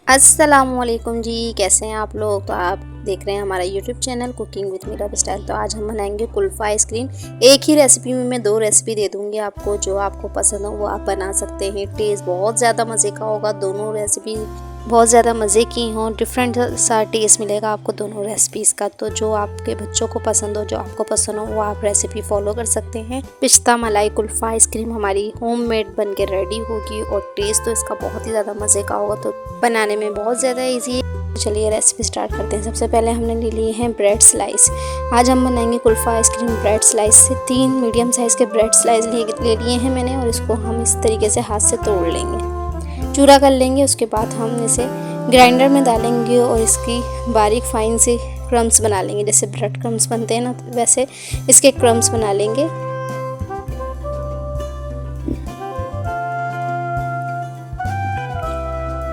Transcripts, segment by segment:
अस्सलामुअलैकुम जी, कैसे हैं आप लोग। तो आप देख रहे हैं हमारा YouTube channel cooking with Meera style. तो आज हम बनाएंगे कुल्फ़ा आइसक्रीम। एक ही रेसिपी में मैं 2 रेसिपी दे दूंगी आपको, जो आपको पसंद हो वो आप बना सकते हैं। टेस्ट बहुत ज़्यादा मज़े का होगा, दोनों रेसिपी बहुत ज़्यादा मज़े की हों। डिफरेंट सा टेस्ट मिलेगा आपको दोनों रेसिपीज़ का। तो जो आपके बच्चों को पसंद हो, जो आपको पसंद हो, वो आप रेसिपी फॉलो कर सकते हैं। पिस्ता मलाई कुल्फ़ा आइसक्रीम हमारी होममेड बन के रेडी होगी और टेस्ट तो इसका बहुत ही ज़्यादा मज़े का होगा। तो बनाने में बहुत ज़्यादा ईजी है। चलिए रेसिपी स्टार्ट करते हैं। सबसे पहले हमने ले लिए हैं ब्रेड स्लाइस। आज हम बनाएंगे कुल्फ़ा आइसक्रीम ब्रेड स्लाइस से। 3 मीडियम साइज़ के ब्रेड स्लाइस ले लिए हैं मैंने, और इसको हम इस तरीके से हाथ से तोड़ लेंगे, चूरा कर लेंगे। उसके बाद हम इसे ग्राइंडर में डालेंगे और इसकी बारीक फाइन से क्रम्स बना लेंगे। जैसे ब्रेड क्रम्स बनते हैं ना, वैसे इसके क्रम्स बना लेंगे।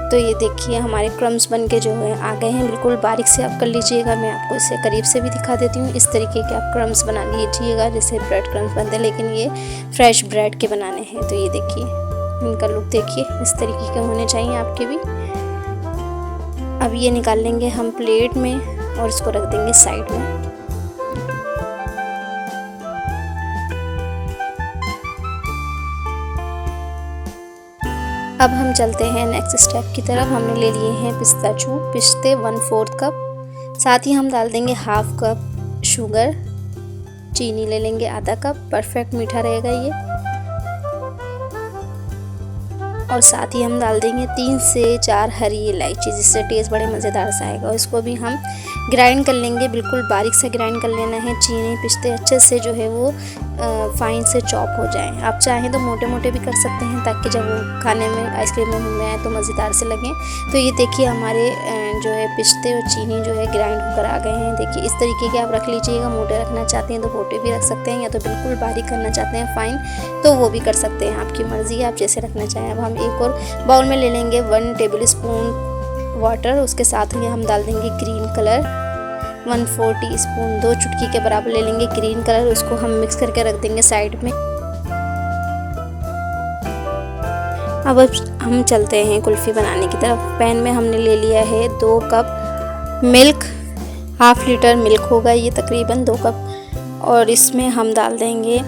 तो ये देखिए हमारे क्रम्स बन के जो है आ गए हैं। बिल्कुल बारीक से आप कर लीजिएगा। मैं आपको इसे करीब से भी दिखा देती हूँ। इस तरीके के आप क्रम्स बना लीजिएगा जैसे ब्रेड क्रम्स बनते हैं, लेकिन ये फ्रेश ब्रेड के बनाने हैं। तो ये देखिए इनका लुक देखिए, इस तरीके के होने चाहिए आपके भी। अब ये निकाल लेंगे हम प्लेट में और इसको रख देंगे साइड में। अब हम चलते हैं नेक्स्ट स्टेप की तरफ। हमने ले लिए हैं पिस्ते 1/4 कप। साथ ही हम डाल देंगे हाफ कप शुगर। चीनी ले लेंगे आधा कप, परफेक्ट मीठा रहेगा ये। और साथ ही हम डाल देंगे 3 से 4 हरी इलायची, जिससे टेस्ट बड़े मज़ेदार सा आएगा। और इसको भी हम ग्राइंड कर लेंगे, बिल्कुल बारीक से ग्राइंड कर लेना है। चीनी पिस्ते अच्छे से जो है वो फाइन से चॉप हो जाएं। आप चाहें तो मोटे मोटे भी कर सकते हैं, ताकि जब वो खाने में आइसक्रीम में मुँह में आए तो मज़ेदार से लगें। तो ये देखिए हमारे जो है पिस्ते और चीनी जो है ग्राइंड होकर आ गए हैं। देखिए इस तरीके के आप रख लीजिएगा। मोटे रखना चाहते हैं तो मोटे भी रख सकते हैं, या तो बिल्कुल बारीक करना चाहते हैं फाइन तो वो भी कर सकते हैं। आपकी मर्ज़ी है, आप जैसे रखना चाहें। अब हम एक और बाउल में ले लेंगे 1 टेबल स्पून वाटर। उसके साथ ही हम डाल देंगे ग्रीन कलर 1/4 टीस्पून, 2 चुटकी के बराबर ले लेंगे ग्रीन कलर। उसको हम मिक्स करके रख देंगे साइड में। अब हम चलते हैं कुल्फ़ी बनाने की तरफ। पैन में हमने ले लिया है 2 cup milk, half litre milk होगा ये तकरीबन 2 कप। और इसमें हम डाल देंगे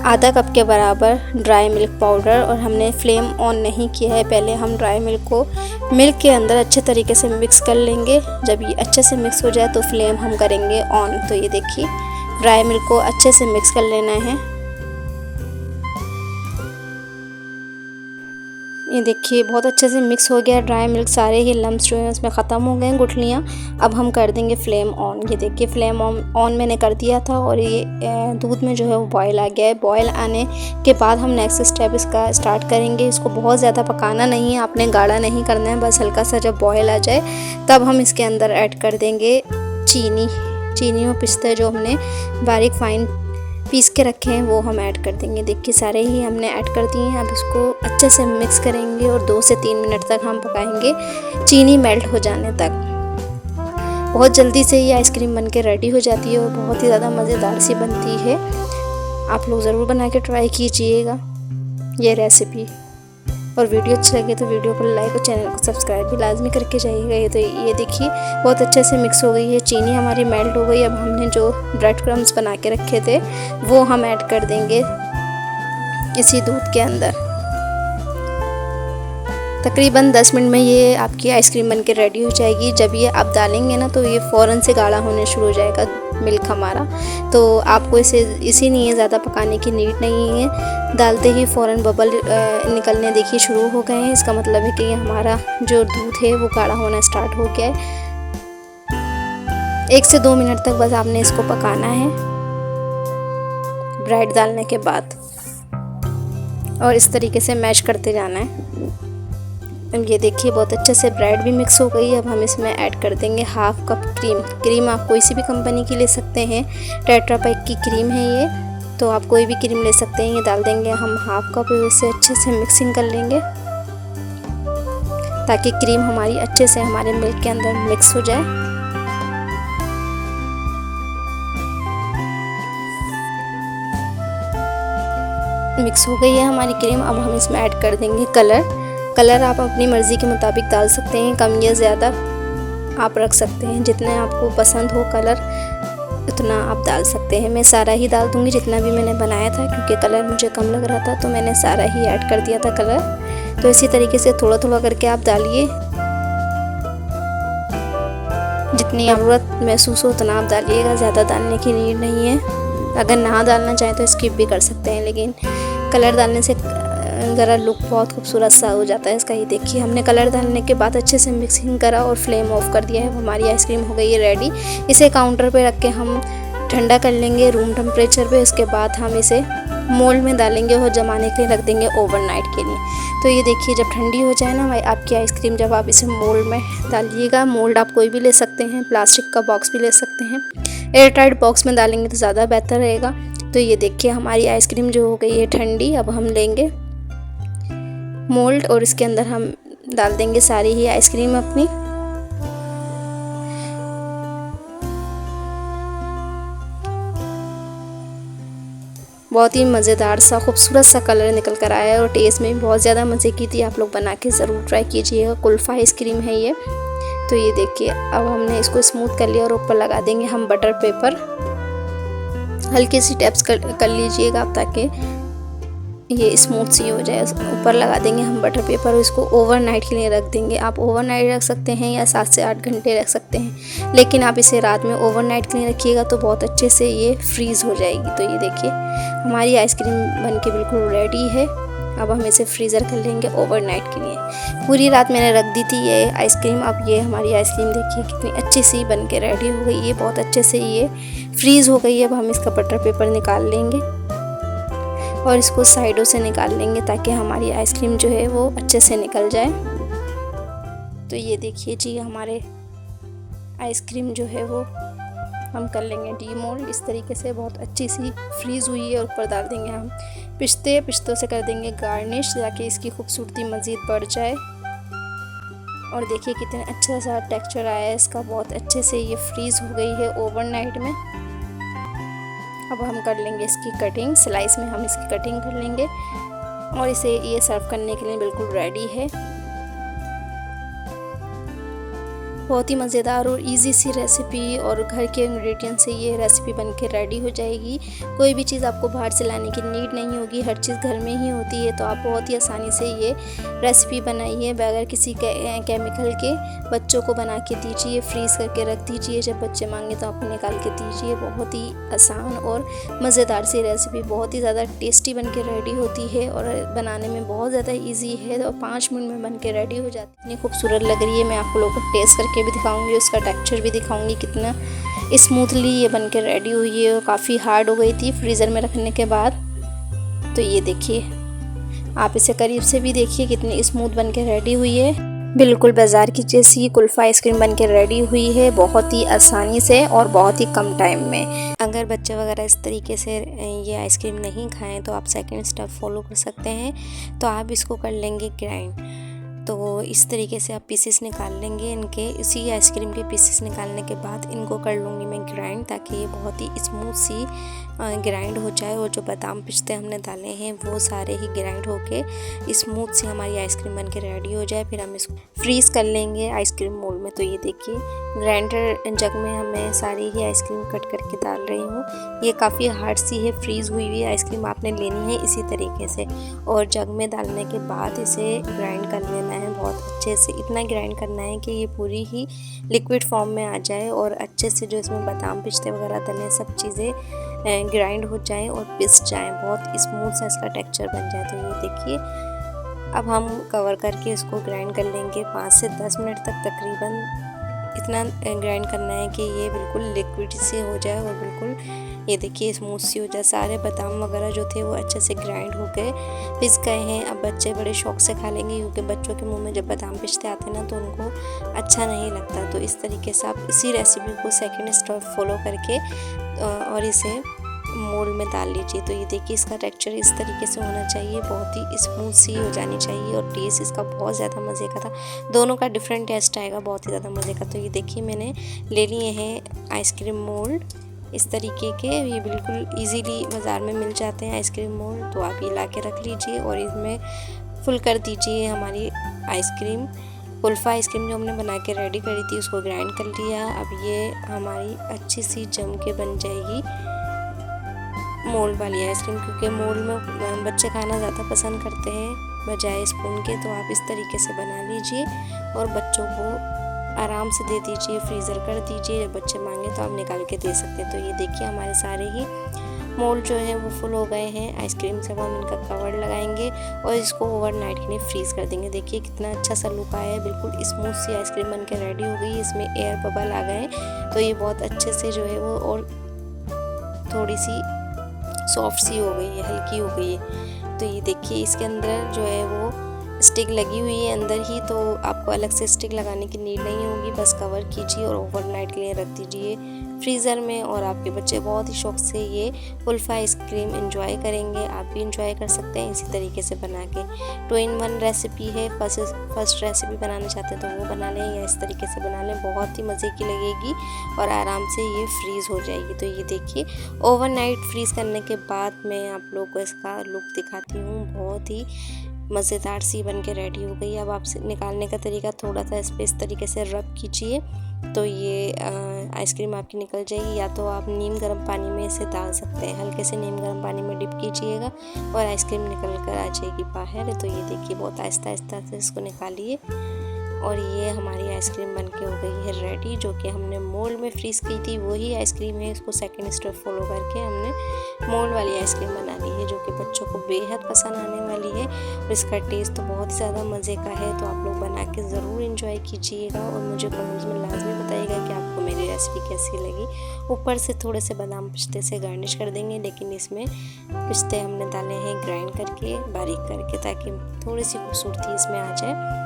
आधा कप के बराबर ड्राई मिल्क पाउडर। और हमने फ्लेम ऑन नहीं किया है। पहले हम ड्राई मिल्क को मिल्क के अंदर अच्छे तरीके से मिक्स कर लेंगे। जब ये अच्छे से मिक्स हो जाए तो फ्लेम हम करेंगे ऑन। तो ये देखिए ड्राई मिल्क को अच्छे से मिक्स कर लेना है। ये देखिए बहुत अच्छे से मिक्स हो गया ड्राई मिल्क। सारे ही लम्स जो हैं उसमें ख़त्म हो गए हैं, गुठलियाँ। अब हम कर देंगे फ्लेम ऑन। ये देखिए फ्लेम ऑन मैंने कर दिया था और ये दूध में जो है वो बॉयल आ गया है। बॉयल आने के बाद हम नेक्स्ट स्टेप इसका स्टार्ट करेंगे। इसको बहुत ज़्यादा पकाना नहीं है, आपने गाढ़ा नहीं करना है। बस हल्का सा जब बॉयल आ जाए तब हम इसके अंदर ऐड कर देंगे चीनी और पिस्ते जो हमने बारीक फाइन पीस के रखे हैं वो हम ऐड कर देंगे। देखिए सारे ही हमने ऐड कर दिए हैं। अब इसको अच्छे से मिक्स करेंगे और 2 से 3 मिनट तक हम पकाएंगे, चीनी मेल्ट हो जाने तक। बहुत जल्दी से ये आइसक्रीम बन के रेडी हो जाती है और बहुत ही ज़्यादा मज़ेदार सी बनती है। आप लोग ज़रूर बना के ट्राई कीजिएगा ये रेसिपी। और वीडियो अच्छा लगे तो वीडियो को लाइक और चैनल को सब्सक्राइब भी लाजमी करके जाइएगा। ये देखिए बहुत अच्छे से मिक्स हो गई है, चीनी हमारी मेल्ट हो गई। अब हमने जो ब्रेड क्रम्स बना के रखे थे वो हम ऐड कर देंगे इसी दूध के अंदर। तकरीबन 10 मिनट में ये आपकी आइसक्रीम बन के रेडी हो जाएगी। जब ये आप डालेंगे ना तो ये फ़ौरन से गाढ़ा होने शुरू हो जाएगा मिल्क हमारा। तो आपको इसे नहीं है ज़्यादा पकाने की नीड नहीं है। डालते ही फ़ौरन बबल निकलने देखिए शुरू हो गए हैं। इसका मतलब है कि ये हमारा जो दूध है वो गाढ़ा होना स्टार्ट हो गया है। 1 से 2 मिनट तक बस आपने इसको पकाना है ब्रेड डालने के बाद, और इस तरीके से मैश करते जाना है। ये देखिए बहुत अच्छे से ब्रेड भी मिक्स हो गई। अब हम इसमें ऐड कर देंगे हाफ कप क्रीम आप कोई सी भी कंपनी की ले सकते हैं। टेट्रा पैक की क्रीम है ये, तो आप कोई भी क्रीम ले सकते हैं। ये डाल देंगे हम हाफ कप। इसे अच्छे से मिक्सिंग कर लेंगे ताकि क्रीम हमारी अच्छे से हमारे मिल्क के अंदर मिक्स हो जाए। मिक्स हो गई है हमारी क्रीम। अब हम इसमें ऐड कर देंगे कलर आप अपनी मर्ज़ी के मुताबिक डाल सकते हैं, कम या ज़्यादा आप रख सकते हैं। जितने आपको पसंद हो कलर उतना आप डाल सकते हैं। मैं सारा ही डाल दूँगी जितना भी मैंने बनाया था, क्योंकि कलर मुझे कम लग रहा था तो मैंने सारा ही ऐड कर दिया था कलर। तो इसी तरीके से थोड़ा थोड़ा करके आप डालिए, जितनी ज़रूरत महसूस हो उतना आप डालिएगा, ज़्यादा डालने की नीड नहीं है। अगर ना डालना चाहें तो स्किप भी कर सकते हैं, लेकिन कलर डालने से ज़रा लुक बहुत खूबसूरत सा हो जाता है इसका। ये देखिए हमने कलर डालने के बाद अच्छे से मिक्सिंग करा और फ्लेम ऑफ कर दिया है। हमारी आइसक्रीम हो गई है रेडी। इसे काउंटर पे रख के हम ठंडा कर लेंगे रूम टेम्परेचर पे। उसके बाद हम इसे मोल्ड में डालेंगे और जमाने के लिए रख देंगे ओवरनाइट के लिए। तो ये देखिए जब ठंडी हो जाए ना आपकी आइसक्रीम, जब आप इसे मोल्ड में डालिएगा, मोल्ड आप कोई भी ले सकते हैं, प्लास्टिक का बॉक्स भी ले सकते हैं, एयर टाइट बॉक्स में डालेंगे तो ज़्यादा बेहतर रहेगा। तो ये देखिए हमारी आइसक्रीम जो हो गई है ठंडी। अब हम लेंगे मोल्ड और इसके अंदर हम डाल देंगे सारी ही आइसक्रीम अपनी। बहुत ही मज़ेदार सा खूबसूरत सा कलर निकल कर आया है और टेस्ट में भी बहुत ज़्यादा मज़े की थी। आप लोग बना के ज़रूर ट्राई कीजिएगा। कुल्फ़ा आइसक्रीम है ये। तो ये देखिए अब हमने इसको स्मूथ कर लिया और ऊपर लगा देंगे हम बटर पेपर। हल्की सी टैप्स कर लीजिएगा आप, ताकि ये स्मूथ सी हो जाए। ऊपर लगा देंगे हम बटर पेपर और इसको ओवरनाइट के लिए रख देंगे। आप ओवरनाइट रख सकते हैं या 7 से 8 घंटे रख सकते हैं, लेकिन आप इसे रात में ओवरनाइट के लिए रखिएगा तो बहुत अच्छे से ये फ्रीज़ हो जाएगी। तो ये देखिए हमारी आइसक्रीम बनके बिल्कुल रेडी है। अब हम इसे फ्रीज़र कर लेंगे ओवरनाइट के लिए। पूरी रात मैंने रख दी थी ये आइसक्रीम। अब ये हमारी आइसक्रीम देखिए कितनी अच्छी सी बन के रेडी हो गई है, बहुत अच्छे से ये फ्रीज़ हो गई है। अब हम इसका बटर पेपर निकाल लेंगे और इसको साइडों से निकाल लेंगे ताकि हमारी आइसक्रीम जो है वो अच्छे से निकल जाए। तो ये देखिए जी हमारे आइसक्रीम जो है वो हम कर लेंगे डीमोल्ड। इस तरीके से बहुत अच्छी सी फ्रीज़ हुई है और ऊपर डाल देंगे हम पिस्तों से कर देंगे गार्निश, ताकि इसकी खूबसूरती मज़ीद बढ़ जाए। और देखिए कितना अच्छा सा टेक्सचर आया है इसका, बहुत अच्छे से ये फ्रीज़ हो गई है ओवरनाइट में। अब हम कर लेंगे इसकी कटिंग, स्लाइस में हम इसकी कटिंग कर लेंगे और इसे ये सर्व करने के लिए बिल्कुल रेडी है। बहुत ही मज़ेदार और इजी सी रेसिपी और घर के इंग्रेडिएंट से ये रेसिपी बनके रेडी हो जाएगी। कोई भी चीज़ आपको बाहर से लाने की नीड नहीं होगी, हर चीज़ घर में ही होती है। तो आप बहुत ही आसानी से ये रेसिपी बनाइए बगैर किसी केमिकल के। बच्चों को बना के दीजिए, फ्रीज़ करके रख दीजिए, जब बच्चे मांगे तो आप निकाल के दीजिए। बहुत ही आसान और मज़ेदार सी रेसिपी, बहुत ही ज़्यादा टेस्टी बन के रेडी होती है और बनाने में बहुत ज़्यादा ईजी है और 5 मिनट में बन के रेडी हो जाती है। इतनी खूबसूरत लग रही है। मैं आप लोगों को टेस्ट करके भी दिखाऊंगी, उसका टेक्सचर भी दिखाऊंगी कितना स्मूथली ये बन के रेडी हुई है और काफ़ी हार्ड हो गई थी फ्रीज़र में रखने के बाद। तो ये देखिए आप इसे करीब से भी देखिए कितनी स्मूथ बन के रेडी हुई है। बिल्कुल बाज़ार की जैसी कुल्फ़ा आइसक्रीम बन के रेडी हुई है, बहुत ही आसानी से और बहुत ही कम टाइम में। अगर बच्चे वगैरह इस तरीके से ये आइसक्रीम नहीं खाएं तो आप सेकंड स्टेप फॉलो कर सकते हैं। तो आप इसको कर लेंगे ग्राइंड। तो इस तरीके से आप पीसेस निकाल लेंगे इनके। इसी आइसक्रीम के पीसेस निकालने के बाद इनको कर लूँगी मैं ग्राइंड, ताकि ये बहुत ही स्मूथ सी ग्राइंड हो जाए और जो बादाम पिस्ते हमने डाले हैं वो सारे ही ग्राइंड होके स्मूथ सी हमारी आइसक्रीम बन के रेडी हो जाए। फिर हम इसको फ्रीज़ कर लेंगे आइसक्रीम मोल्ड में। तो ये देखिए ग्राइंडर जग में हमें सारी ही आइसक्रीम कट करके डाल रही हूँ। ये काफ़ी हार्ड सी है, फ्रीज़ हुई हुई आइसक्रीम आपने लेनी है इसी तरीके से और जग में डालने के बाद इसे ग्राइंड कर लेना है बहुत अच्छे से। इतना ग्राइंड करना है कि ये पूरी ही लिक्विड फॉर्म में आ जाए और अच्छे से जो इसमें बादाम पिस्ते वगैरह डले सब चीज़ें ग्राइंड हो जाए और पिस जाए, बहुत स्मूथ सा इसका टेक्सचर बन जाए। तो ये देखिए अब हम कवर करके इसको ग्राइंड कर लेंगे 5 से 10 मिनट तक तकरीबन। इतना ग्राइंड करना है कि ये बिल्कुल लिक्विड सी हो जाए और बिल्कुल ये देखिए स्मूथ सी हो जाए। सारे बादाम वगैरह जो थे वो अच्छे से ग्राइंड हो गए, पिस गए हैं। अब बच्चे बड़े शौक से खा लेंगे, क्योंकि बच्चों के मुंह में जब बादाम पिसते आते हैं ना तो उनको अच्छा नहीं लगता। तो इस तरीके से आप इसी रेसिपी को सेकंड स्टेप फॉलो करके और इसे मोल्ड में डाल लीजिए। तो ये देखिए इसका टेक्सचर इस तरीके से होना चाहिए, बहुत ही स्मूथ सी हो जानी चाहिए और टेस्ट इसका बहुत ज़्यादा मज़े का था। दोनों का डिफरेंट टेस्ट आएगा, बहुत ही ज़्यादा मज़े का। तो ये देखिए मैंने ले लिए हैं आइसक्रीम मोल्ड इस तरीके के। ये बिल्कुल इजीली बाज़ार में मिल जाते हैं आइसक्रीम मोल्ड। तो आप ये ला के रख लीजिए और इसमें फुल कर दीजिए हमारी आइसक्रीम। कुल्फ़ा आइसक्रीम जो हमने बना के रेडी करी थी उसको ग्राइंड कर लिया। अब ये हमारी अच्छी सी जम के बन जाएगी मोल्ड वाली आइसक्रीम, क्योंकि मोल्ड में बच्चे खाना ज़्यादा पसंद करते हैं बजाय स्पून के। तो आप इस तरीके से बना लीजिए और बच्चों को आराम से दे दीजिए, फ्रीज़र कर दीजिए। जब बच्चे मांगे तो आप निकाल के दे सकते हैं। तो ये देखिए हमारे सारे ही मोल्ड जो है वो फुल हो गए हैं आइसक्रीम से। हम इनका कवर लगाएंगे और इसको ओवरनाइट के लिए फ्रीज़ कर देंगे। देखिए कितना अच्छा सा लुक आया है, बिल्कुल स्मूथ सी आइसक्रीम बन के रेडी हो गई। इसमें एयर बबल आ गए हैं तो ये बहुत अच्छे से जो है वो और थोड़ी सी सॉफ्ट सी हो गई है, हल्की हो गई है। तो ये देखिए इसके अंदर जो है वो स्टिक लगी हुई है अंदर ही, तो आपको अलग से स्टिक लगाने की नीड नहीं होगी। बस कवर कीजिए और ओवरनाइट के लिए रख दीजिए फ्रीज़र में और आपके बच्चे बहुत ही शौक से ये कुल्फ़ा आइसक्रीम एंजॉय करेंगे। आप भी एंजॉय कर सकते हैं इसी तरीके से बना के। 2 in 1 रेसिपी है। फर्स्ट रेसिपी बनाना चाहते हैं तो वो बना लें या इस तरीके से बना लें, बहुत ही मज़े की लगेगी और आराम से ये फ्रीज़ हो जाएगी। तो ये देखिए ओवरनाइट फ्रीज़ करने के बाद मैं आप लोग को इसका लुक दिखाती हूँ। बहुत ही मज़ेदार सी बन के रेडी हो गई। अब आप निकालने का तरीका थोड़ा सा इस पर इस तरीके से रब कीजिए तो ये आइसक्रीम आपकी निकल जाएगी। या तो आप नीम गर्म पानी में इसे डाल सकते हैं, हल्के से नीम गर्म पानी में डिप कीजिएगा और आइसक्रीम निकल कर आ जाएगी बाहर। तो ये देखिए बहुत आहिस्ता आहिस्ता से इसको निकालिए और ये हमारी आइसक्रीम बन के हो गई है रेडी। जो कि हमने मोल्ड में फ्रीज़ की थी वही आइसक्रीम है। इसको सेकंड स्टेप फॉलो करके हमने मोल्ड वाली आइसक्रीम बना ली है, जो कि बच्चों को बेहद पसंद आने वाली है और इसका टेस्ट तो बहुत ज़्यादा मज़े का है। तो आप लोग बना के ज़रूर इंजॉय कीजिएगा और मुझे कमेंट्स में लाजमी बताइएगा कि आपको मेरी रेसिपी कैसी लगी। ऊपर से थोड़े से बादाम पिस्ते से गार्निश कर देंगे, लेकिन इसमें पिस्ते हमने डाले हैं ग्राइंड करके, बारीक करके, ताकि थोड़ी सी खूबसूरती इसमें आ जाए।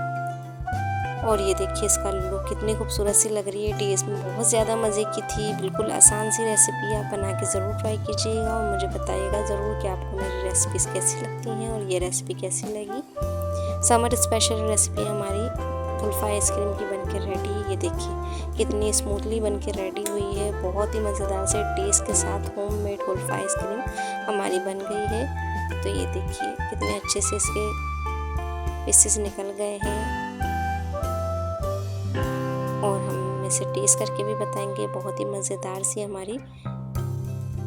और ये देखिए इसका लुक कितनी खूबसूरत सी लग रही है। टेस्ट में बहुत ज़्यादा मज़े की थी। बिल्कुल आसान सी रेसिपी, आप बना के ज़रूर ट्राई कीजिएगा और मुझे बताइएगा ज़रूर कि आपको मेरी रेसिपीज़ कैसी लगती हैं और ये रेसिपी कैसी लगी। समर स्पेशल रेसिपी हमारी कुल्फ़ा आइसक्रीम की बन के रेडी। ये देखिए कितनी स्मूथली बन के रेडी हुई है। बहुत ही मज़ेदार से टेस्ट के साथ होममेड कुल्फ़ा आइसक्रीम हमारी बन गई है। तो ये देखिए कितने अच्छे से इसके पीसेस निकल गए हैं और हम इसे टेस्ट करके भी बताएंगे। बहुत ही मज़ेदार सी हमारी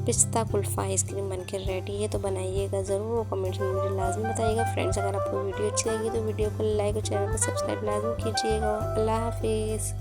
पिस्ता कुल्फ़ा आइसक्रीम बनकर रेडी है। तो बनाइएगा ज़रूर और कमेंट्स में मुझे लाजमी बताइएगा। फ्रेंड्स अगर आपको वीडियो अच्छी लगी तो वीडियो को लाइक और चैनल को सब्सक्राइब लाजमी कीजिएगा। अल्लाह हाफिज़।